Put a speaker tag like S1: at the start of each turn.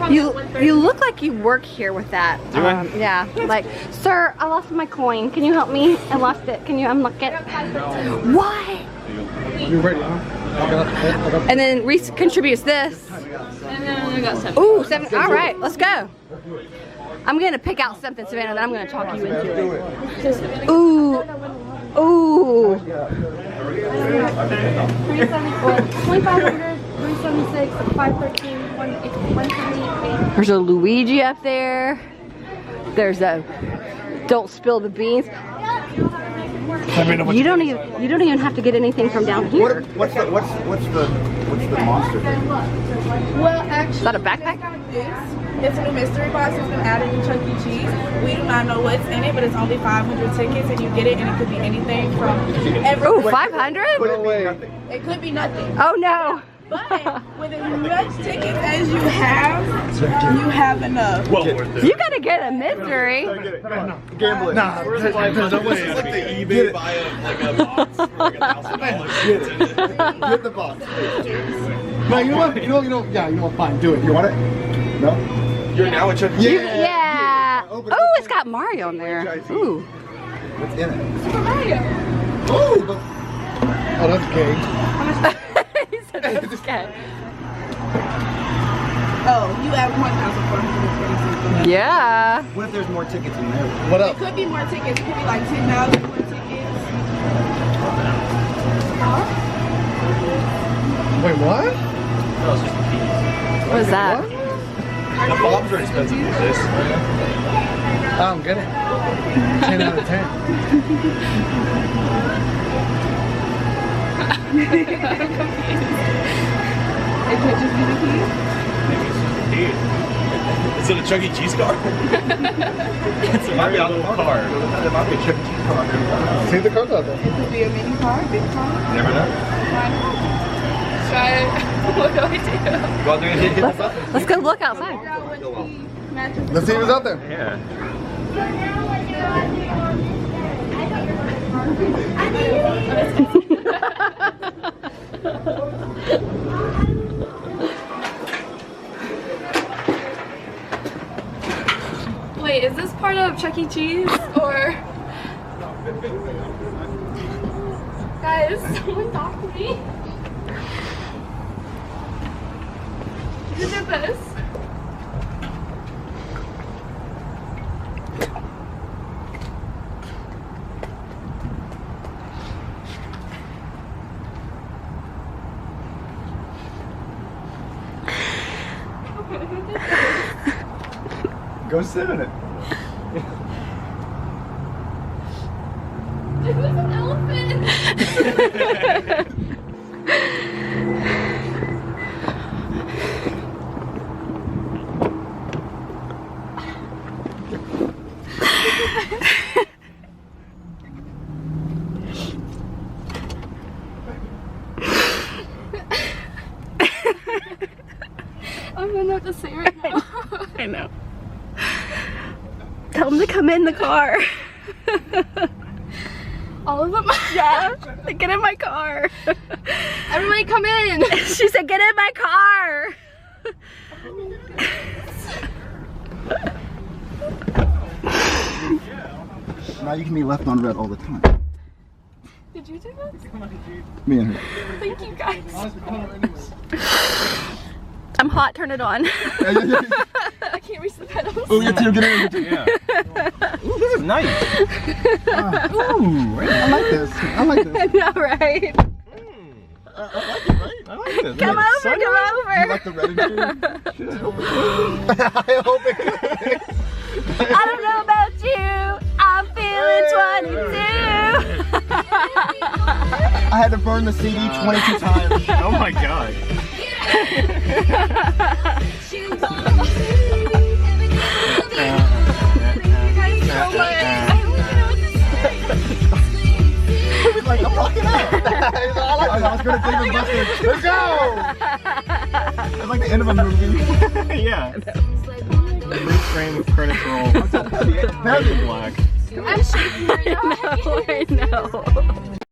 S1: You look like you work here with that.
S2: Do I?
S1: Yeah. Like, sir, I lost my coin. Can you help me? I lost it. Can you unlock it? What?
S3: You ready, huh?
S1: And then Reese contributes this.
S4: And then I got 7.
S1: Ooh, 7. All right, let's go. I'm gonna pick out something, Savannah, that I'm gonna talk you into it. Ooh. Ooh.
S4: 2,500, 376, 513, 178.
S1: There's a Luigi up there. There's a don't spill the beans. You don't even have to get anything from down here.
S3: What's the monster thing?
S5: Well, actually,
S1: Is that a backpack?
S5: it's a new mystery box. It's been added to Chuck E. Cheese. We do not know what's in it, but it's only 500 tickets, and you get it, and it could be anything from every.
S1: Ooh, 500?
S5: It could be nothing.
S1: Oh no.
S5: But with as much tickets as you have enough.
S2: Well worth it.
S1: You gotta get a mystery.
S3: Gamble it. Nah,
S2: Where's the 500? This is like the eBay buy of like a box for like $1,000.
S3: Get the box. No, you know what? Yeah, you know what? Fine, do it. You want it? No?
S2: You're now a Chuck E.
S1: Yeah. Oh, it's got Mario in there. Ooh.
S3: What's in it?
S5: Super Mario.
S3: Oh, that's gay.
S1: He said that's okay.
S5: Oh, you have 1,426.
S1: Yeah.
S3: What if there's more tickets in there? What
S5: It
S3: up?
S5: could be more tickets. It could be like 10,000 more tickets.
S3: Wait, what?
S2: No, it's just the keys.
S1: What is that?
S2: The bombs are expensive these days.
S3: I don't get it. 10 out of 10.
S5: It could just be the keys.
S2: Maybe it's just the key. Is it a Chuck E. Cheese car? It's a very old car.
S3: It might be a Chuck E. Cheese car. See the cards out there.
S5: It could be a mini car, big car.
S2: Never know.
S4: Try it. What do I do?
S2: Go out there and hit the button.
S1: Let's go look outside.
S5: Figure out what the matches.
S3: Let's see what's out there.
S2: Yeah.
S4: Wait, is this part of Chuck E. Cheese or? Guys, someone talk to me. Who did this?
S3: Go sit in it.
S4: It was an elephant. I don't know what to say right now.
S1: I know. Tell them to come in the car.
S4: All of them?
S1: Yeah. Get in my car.
S4: Everybody come in.
S1: She said, get in my car.
S3: Now you can be left on red all the time.
S4: Did you do this?
S3: Me and her.
S4: Thank you guys.
S1: I'm hot. Turn it on.
S4: I can't reach the pedals.
S3: Oh, get in, get in.
S2: Yeah. Ooh, this is nice.
S3: Ooh, I like this. I like this.
S1: I know, right?
S3: I like it, right?
S2: I like this.
S1: Come over, come
S3: You
S1: over.
S3: like the red interior? Shit, I hope it good.
S1: I don't know about you. I'm feeling 22.
S3: I had to burn the CD 22 times.
S2: Oh my god.
S3: Like, I'm rocking out. I was going to take the bus. Let's go. It's like the end of a movie.
S2: Yeah. Freeze frame credits roll. That's black.
S4: I'm shaking right now.
S1: I know.